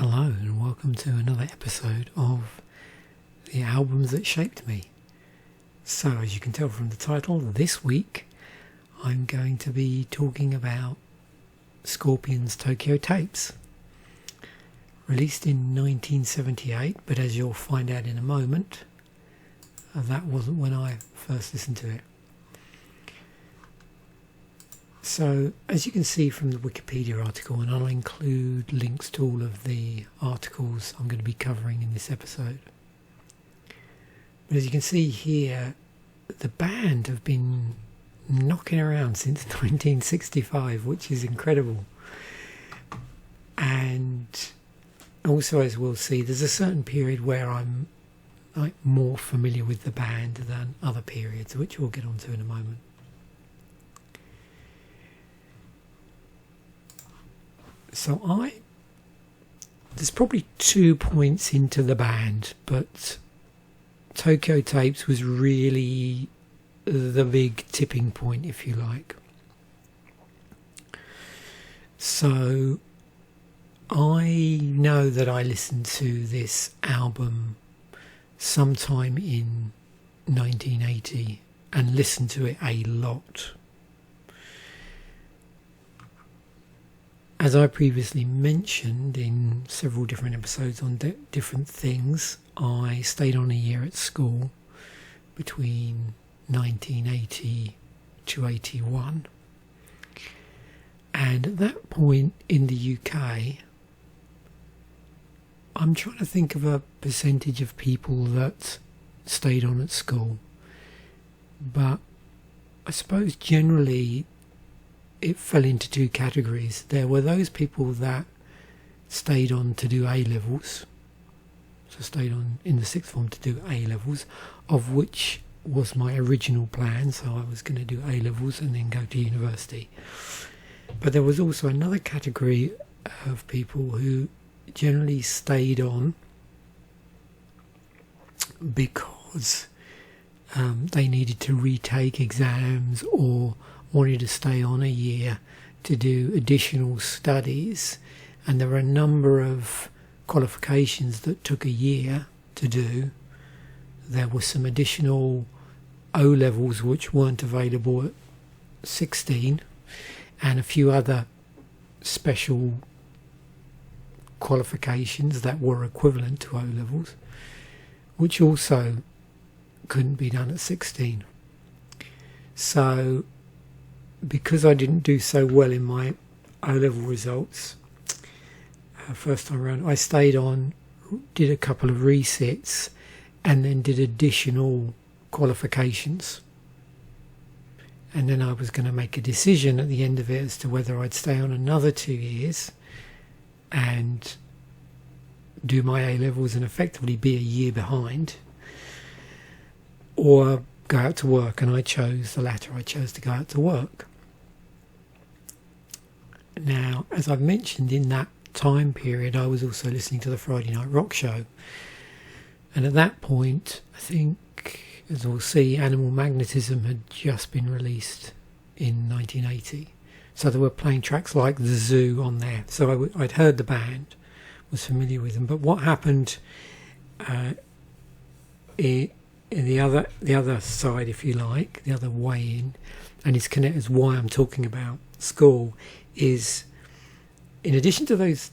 Hello and welcome to another episode of the albums that shaped me. So as you can tell from the title, this week I'm going to be talking about Scorpions' Tokyo Tapes. Released in 1978, but as you'll find out in a moment, that wasn't when I first listened to it. So, as you can see from the Wikipedia article, and I'll include links to all of the articles I'm going to be covering in this episode. But as you can see here, the band have been knocking around since 1965, which is incredible. And also, as we'll see, there's a certain period where I'm more familiar with the band than other periods, which we'll get onto in a moment. So there's probably 2 points into the band, but Tokyo Tapes was really the big tipping point, if you like. So I know that I listened to this album sometime in 1980 and listened to it a lot. As I previously mentioned in several different episodes on different things, I stayed on a year at school between 1980 to 81. And at that point in the UK, I'm trying to think of a percentage of people that stayed on at school. But I suppose generally it fell into two categories. There were those people that stayed on to do A-levels, so stayed on in the sixth form to do A-levels, of which was my original plan, so I was going to do A-levels and then go to university. But there was also another category of people who generally stayed on because they needed to retake exams or wanted to stay on a year to do additional studies, and there were a number of qualifications that took a year to do. There were some additional O-levels which weren't available at 16, and a few other special qualifications that were equivalent to O-levels, which also couldn't be done at 16. So because I didn't do so well in my O-level results first time around, I stayed on, did a couple of resits, and then did additional qualifications. And then I was going to make a decision at the end of it as to whether I'd stay on another 2 years and do my A-levels and effectively be a year behind, or go out to work. And I chose the latter. I chose to go out to work. Now, as I've mentioned, in that time period I was also listening to the Friday Night Rock Show, and at that point I think, as we'll see, Animal Magnetism had just been released in 1980, so they were playing tracks like The Zoo on there. So I'd heard the band, was familiar with them, but what happened in the other side, if you like, the other way in, and it's connected as why I'm talking about school, is in addition to those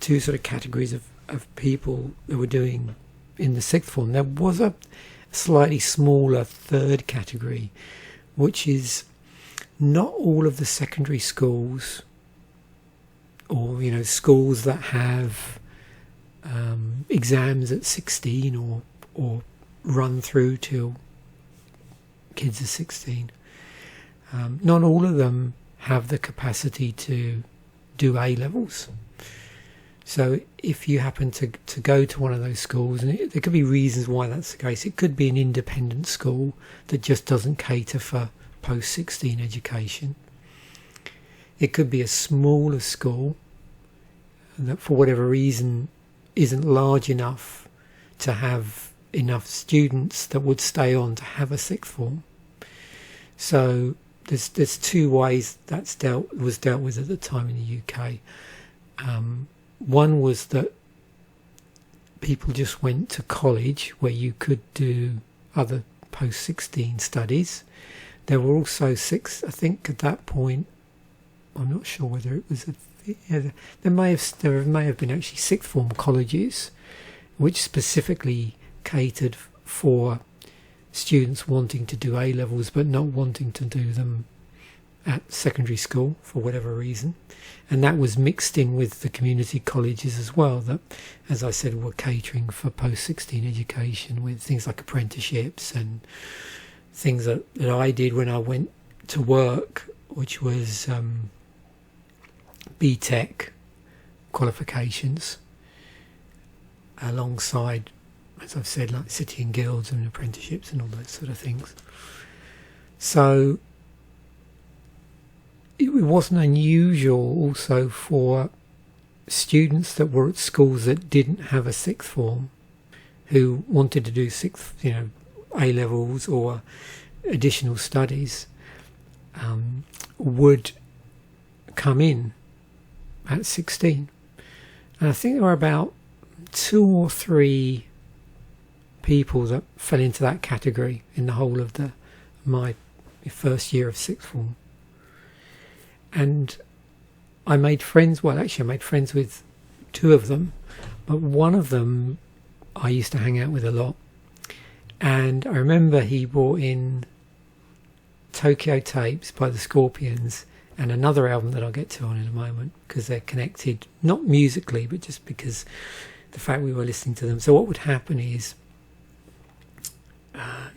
two sort of categories of people that were doing in the sixth form, there was a slightly smaller third category, which is not all of the secondary schools, or schools that have exams at 16 or run through till kids are 16. Not all of them have the capacity to do A-levels. So if you happen to go to one of those schools, and there could be reasons why that's the case. It could be an independent school that just doesn't cater for post-16 education. It could be a smaller school that for whatever reason isn't large enough to have enough students that would stay on to have a sixth form. So there's two ways that's was dealt with at the time in the UK. One was that people just went to college where you could do other post-16 studies. There were also 6, I think at that point, I'm not sure whether it was there may have been actually sixth form colleges which specifically catered for students wanting to do A levels but not wanting to do them at secondary school for whatever reason, and that was mixed in with the community colleges as well that, as I said, were catering for post-16 education with things like apprenticeships and things that I did when I went to work, which was BTEC qualifications alongside, as I've said, like city and guilds and apprenticeships and all those sort of things. So it wasn't unusual also for students that were at schools that didn't have a sixth form who wanted to do A levels or additional studies would come in at 16. And I think there were about 2 or 3 people that fell into that category in the whole of my first year of sixth form. And I made friends, I made friends with 2 of them, but one of them I used to hang out with a lot. And I remember he brought in Tokyo Tapes by the Scorpions and another album that I'll get to on in a moment, because they're connected, not musically, but just because the fact we were listening to them. So what would happen is,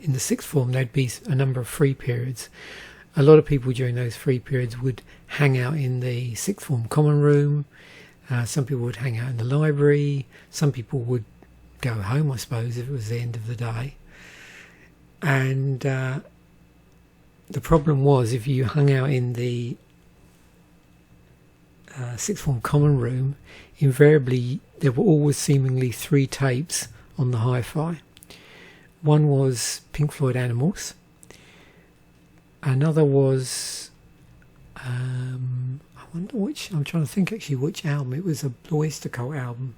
in the sixth form, there'd be a number of free periods. A lot of people during those free periods would hang out in the sixth form common room. Some people would hang out in the library. Some people would go home, I suppose, if it was the end of the day. And the problem was, if you hung out in the sixth form common room, invariably there were always seemingly 3 tapes on the hi-fi. One was Pink Floyd Animals. Another was, I wonder which, I'm trying to think actually which album. It was a Oyster Cult album,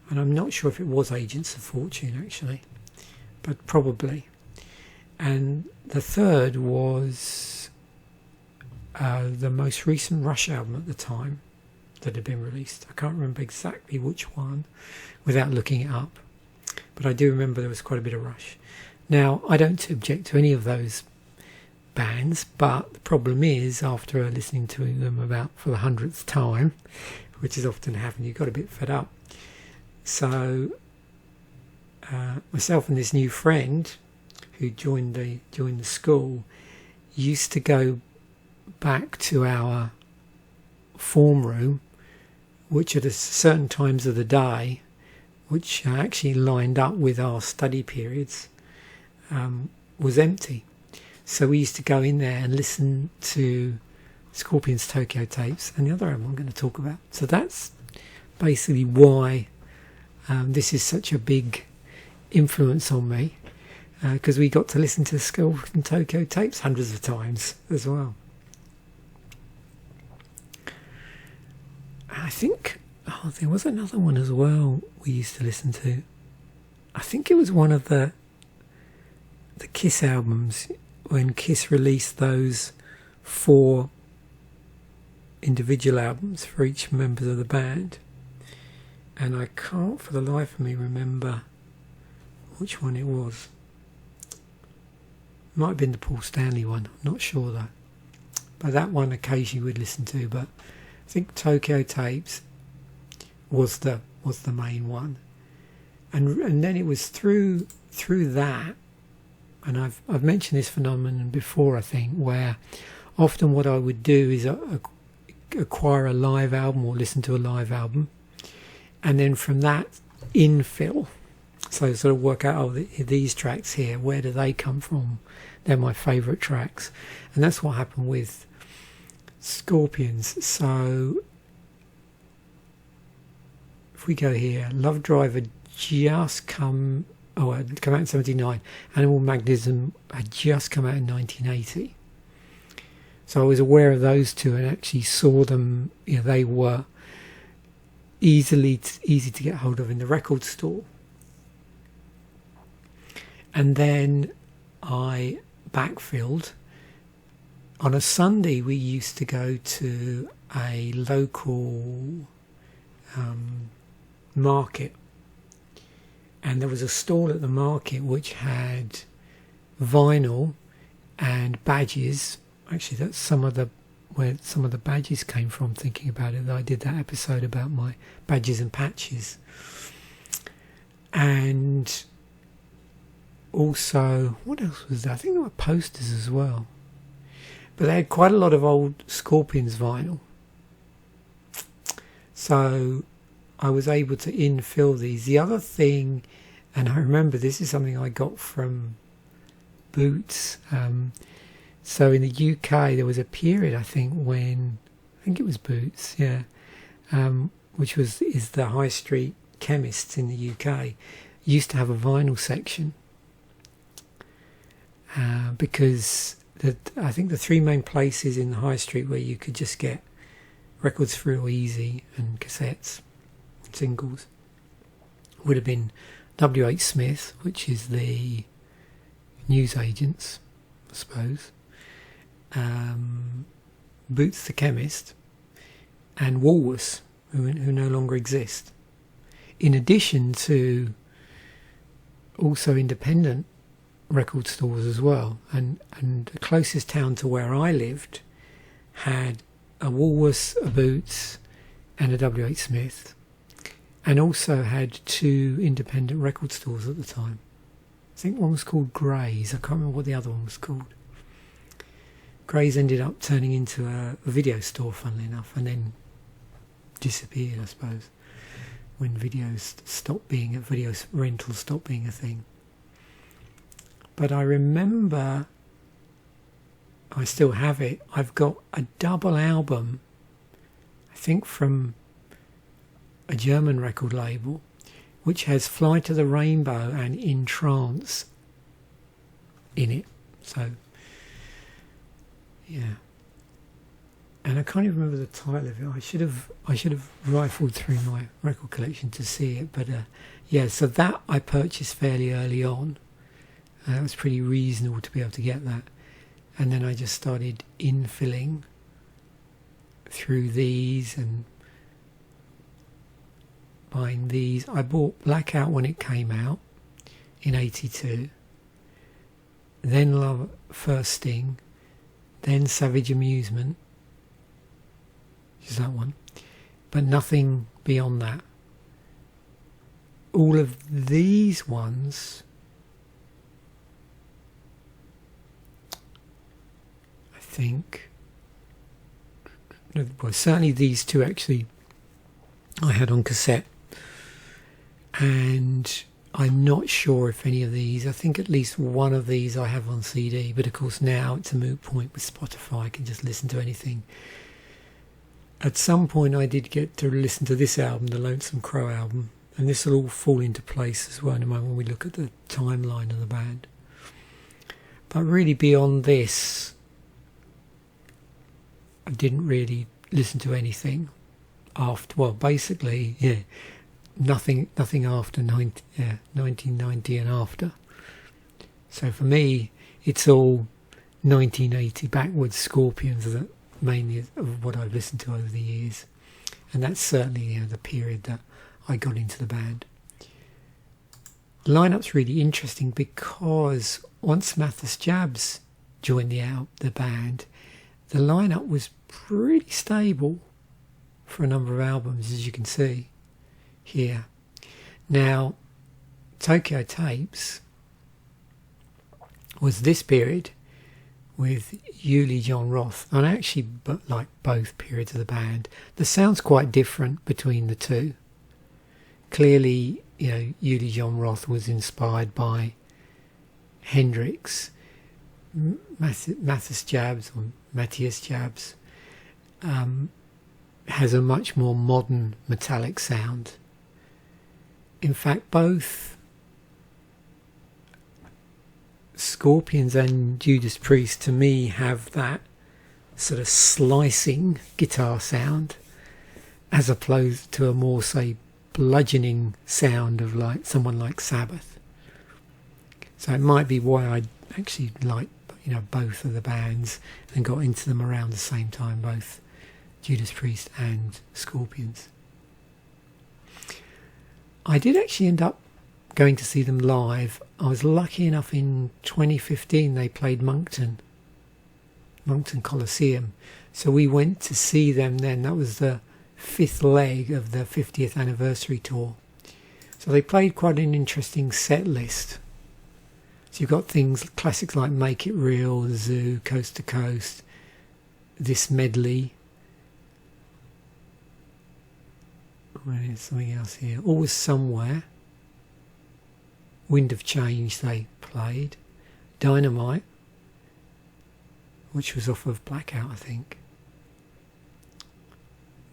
and I'm not sure if it was Agents of Fortune actually, but probably. And the third was the most recent Rush album at the time that had been released. I can't remember exactly which one without looking it up, but I do remember there was quite a bit of Rush. Now, I don't object to any of those bands, but the problem is, after listening to them about for the 100th time, which is often happened, you got a bit fed up. So myself and this new friend who joined the school used to go back to our form room, which at certain times of the day, which actually lined up with our study periods, was empty. So we used to go in there and listen to Scorpions' Tokyo Tapes and the other album I'm going to talk about. So that's basically why this is such a big influence on me, because we got to listen to Scorpions' Tokyo Tapes hundreds of times as well. I think there was another one as well we used to listen to. I think it was one of the Kiss albums, when Kiss released those 4 individual albums for each member of the band, and I can't for the life of me remember which one it was. Might have been the Paul Stanley one, I'm not sure though, but that one occasionally we'd listen to. But I think Tokyo Tapes was the main one, and then it was through that. And I've mentioned this phenomenon before, I think, where often what I would do is acquire a live album or listen to a live album, and then from that infill, so sort of work out, these tracks here, where do they come from? They're my favourite tracks. And that's what happened with Scorpions. So if we go here, Love Driver just come out in 79. Animal Magnetism had just come out in 1980. So I was aware of those 2 and actually saw them. They were easy to get hold of in the record store. And then I backfilled. On a Sunday, we used to go to a local market, and there was a stall at the market which had vinyl and badges. Actually, that's where some of the badges came from, thinking about it. I did that episode about my badges and patches. And also, what else was there? I think there were posters as well. But they had quite a lot of old Scorpions vinyl. So I was able to infill these. The other thing, and I remember this is something I got from Boots. So in the UK there was a period, I think it was Boots, yeah, which is the high street chemists in the UK, used to have a vinyl section, because I think the three main places in the high street where you could just get records for real easy and cassettes and singles would have been W.H. Smith, which is the newsagents, I suppose, Boots the chemist, and Woolworths, who no longer exist, in addition to also independent record stores as well. And the closest town to where I lived had a Woolworths, a Boots, and a W.H. Smith, and also had two independent record stores at the time. I think one was called Gray's. I can't remember what the other one was called. Gray's ended up turning into a video store, funnily enough, and then disappeared, I suppose, when video rentals stopped being a thing. But I remember, I still have it, I've got a double album, I think from a German record label, which has Fly to the Rainbow and In Trance in it. So, yeah. And I can't even remember the title of it. I should have rifled through my record collection to see it. But yeah, so that I purchased fairly early on. It was pretty reasonable to be able to get that. And then I just started infilling through these and buying these. I bought Blackout when it came out in '82. Then Love First Sting. Then Savage Amusement. Is that one? But nothing beyond that. All of these ones, I think, well, certainly these two actually I had on cassette, and I'm not sure if any of these, I think at least one of these I have on CD, but of course now it's a moot point with Spotify. I can just listen to anything. At some point I did get to listen to this album, the Lonesome Crow album, and this will all fall into place as well in a moment when we look at the timeline of the band. But really beyond this, I didn't really listen to anything after, well, basically, yeah, nothing after 1990 and after. So for me, it's all 1980 backwards. Scorpions that mainly of what I've listened to over the years, and that's certainly the period that I got into the band. The lineup's really interesting because once Mathis Jabs joined the band, the lineup was pretty stable for a number of albums, as you can see here. Now, Tokyo Tapes was this period with Uli John Roth, and actually, but like both periods of the band, the sound's quite different between the two. Clearly, Uli John Roth was inspired by Hendrix. Matthias Jabs has a much more modern metallic sound. In fact, both Scorpions and Judas Priest to me have that sort of slicing guitar sound as opposed to a more, say, bludgeoning sound of like someone like Sabbath. So it might be why I actually like, you know, both of the bands and got into them around the same time, both Judas Priest and Scorpions. I did actually end up going to see them live. I was lucky enough in 2015 they played Moncton Coliseum. So we went to see them then. That was the 5th leg of the 50th anniversary tour. So they played quite an interesting set list. So you've got things, classics like Make It Real, The Zoo, Coast to Coast, this medley. There's something else here. Always Somewhere. Wind of Change they played. Dynamite, which was off of Blackout, I think.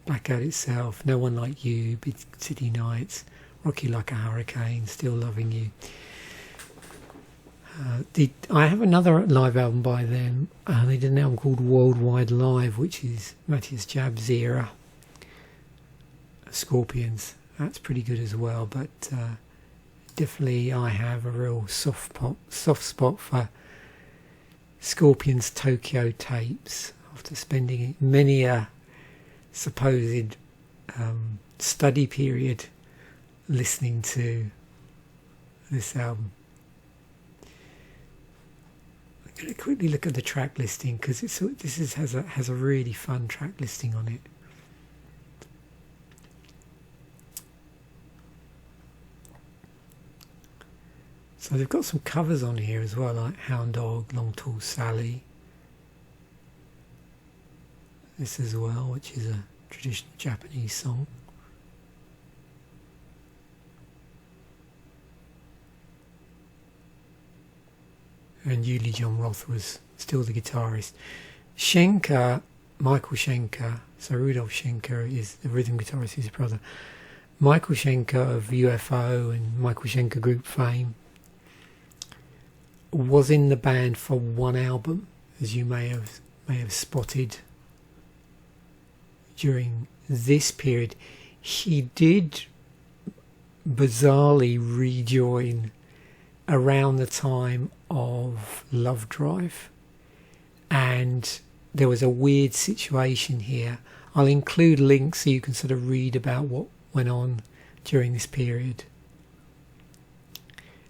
Blackout itself, No One Like You, Big City Nights, Rocky Like a Hurricane, Still Loving You. I have another live album by them. They did an album called Worldwide Live, which is Matthias Jab's era. Scorpions, that's pretty good as well, but definitely I have a real soft spot for Scorpions Tokyo tapes after spending many a supposed study period listening to this album. I'm going to quickly look at the track listing because has a really fun track listing on it. So they've got some covers on here as well, like Hound Dog, Long Tall Sally. This as well, which is a traditional Japanese song. And Yuli John Roth was still the guitarist. Schenker, Michael Schenker, so Rudolf Schenker is the rhythm guitarist, his brother. Michael Schenker of UFO and Michael Schenker Group fame was in the band for one album, as you may have spotted during this period. He did bizarrely rejoin around the time of Love Drive, and there was a weird situation here. I'll include links so you can sort of read about what went on during this period.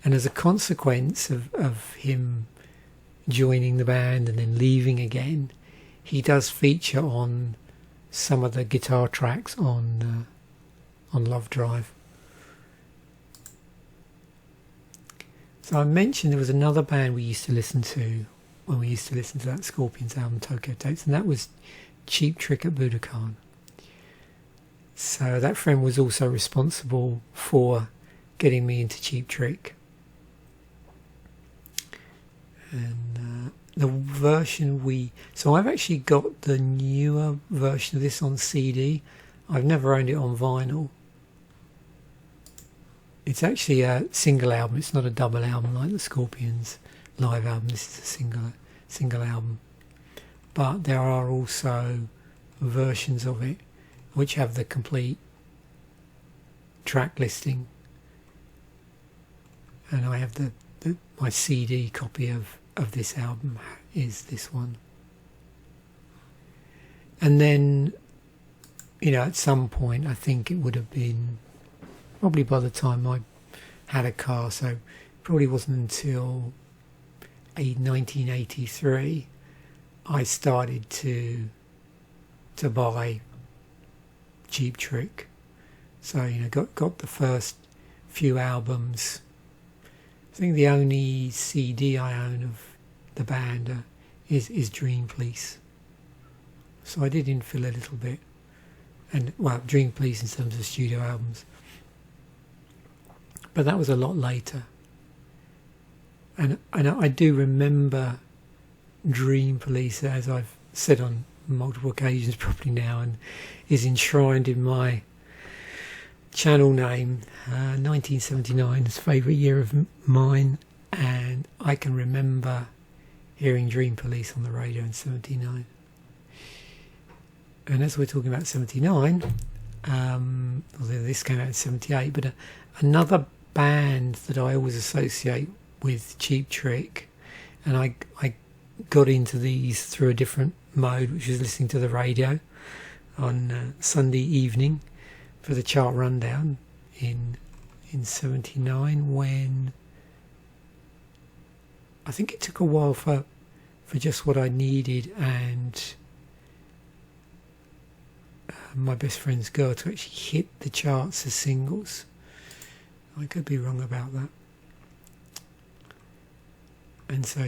And as a consequence of him joining the band and then leaving again, he does feature on some of the guitar tracks on Love Drive. So I mentioned there was another band we used to listen to when we used to listen to that Scorpions album, Tokyo Tapes, and that was Cheap Trick at Budokan. So that friend was also responsible for getting me into Cheap Trick. And the version so I've actually got the newer version of this on CD. I've never owned it on vinyl. It's actually a single album. It's not a double album like the Scorpions live album. This is a single album. But there are also versions of it which have the complete track listing. And I have my CD copy of this album is this one. And then, at some point, I think it would have been probably by the time I had a car, so it probably wasn't until 1983 I started to buy Cheap Trick. So got the first few albums. I think the only CD I own of the band is Dream Police. So I did infill a little bit, and Dream Police in terms of studio albums. But that was a lot later. And I do remember Dream Police, as I've said on multiple occasions probably now, and is enshrined in my channel name, 1979's favourite year of mine, and I can remember hearing Dream Police on the radio in 79. And as we're talking about 79, Although this came out in 78, but another band that I always associate with Cheap Trick, and I got into these through a different mode, which was listening to the radio on Sunday evening for the chart rundown in 79, when I think it took a while for Just What I Needed and My Best Friend's Girl to actually hit the charts as singles. I could be wrong about that. And so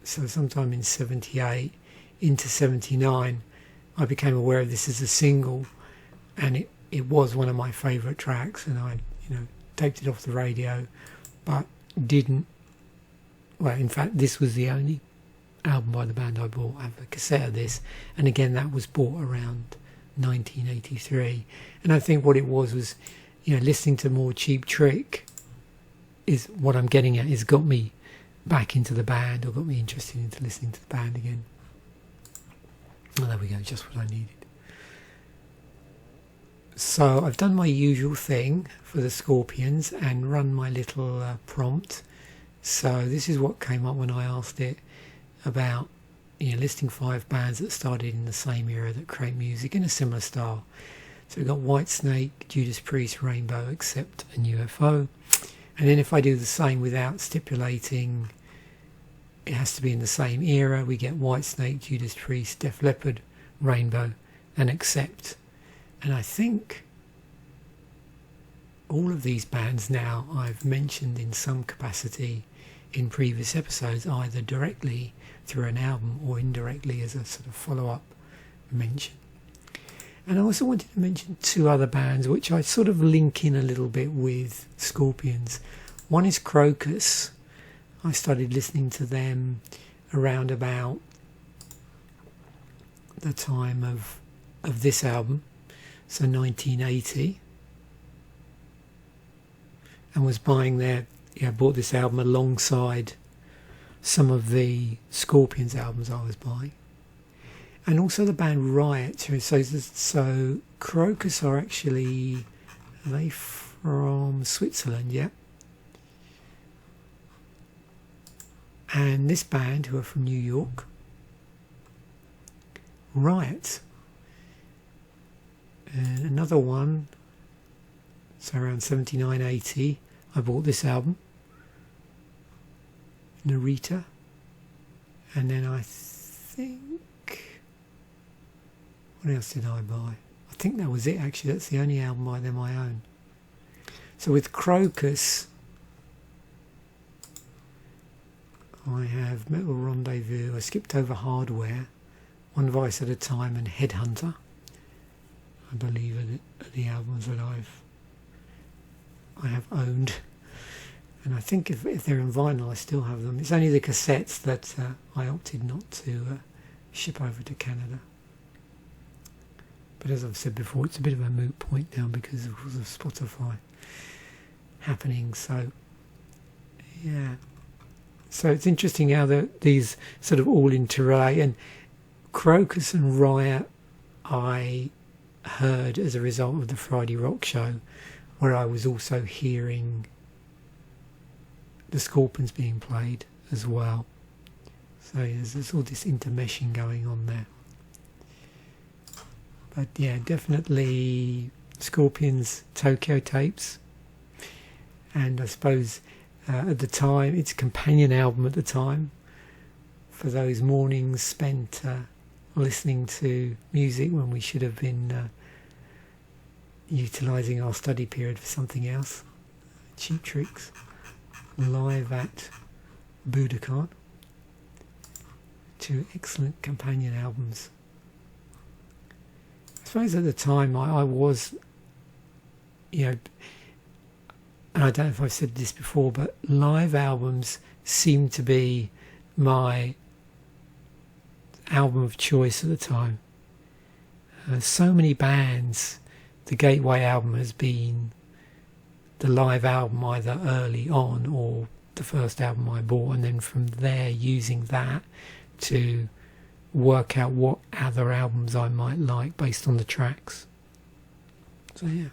sometime in 78 into 79 I became aware of this as a single, and it was one of my favourite tracks, and I taped it off the radio, but didn't. Well, in fact, this was the only album by the band I bought. I have a cassette of this, and again, that was bought around 1983. And I think what it was listening to more Cheap Trick is what I'm getting at, is got me back into the band, or got me interested into listening to the band again. Oh, there we go, Just What I Needed. So I've done my usual thing for the Scorpions and run my little prompt. So this is what came up when I asked it about listing 5 bands that started in the same era that create music in a similar style. So we've got Whitesnake, Judas Priest, Rainbow, Accept and UFO. And then if I do the same without stipulating it has to be in the same era, we get Whitesnake, Judas Priest, Def Leppard, Rainbow and Accept. And I think all of these bands now I've mentioned in some capacity in previous episodes, either directly through an album or indirectly as a sort of follow-up mention. And I also wanted to mention 2 other bands which I sort of link in a little bit with Scorpions. One is Crocus. I started listening to them around about the time of this album, so 1980, and was buying bought this album alongside some of the Scorpions albums I was buying, and also the band Riot. So Crocus are they from Switzerland, yeah. And this band, who are from New York, Riot. And another one, so around 79, 80, I bought this album, Narita. And then I think, what else did I buy? I think that was it, actually. That's the only album by them I own. So with Crocus, I have Metal Rendezvous, I skipped over Hardware, One Vice at a Time and Headhunter. I believe are the albums that I have owned. And I think if they're in vinyl I still have them. It's only the cassettes that I opted not to ship over to Canada. But as I've said before, it's a bit of a moot point now because of Spotify happening. So yeah. So it's interesting how these sort of all interrelate. And Crocus and Riot I heard as a result of the Friday Rock Show, where I was also hearing the Scorpions being played as well. So there's all this intermeshing going on there. But yeah, definitely Scorpions Tokyo Tapes. And I suppose at the time, its companion album at the time, for those mornings spent listening to music when we should have been utilising our study period for something else. Cheap Tricks, live at Budokan. 2 excellent companion albums. I suppose at the time I was, and I don't know if I've said this before, but live albums seemed to be my album of choice at the time. So many bands, the Gateway album has been the live album either early on or the first album I bought, and then from there using that to work out what other albums I might like based on the tracks. So yeah.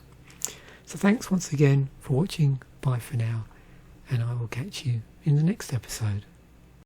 So thanks once again for watching. Bye for now, and I will catch you in the next episode.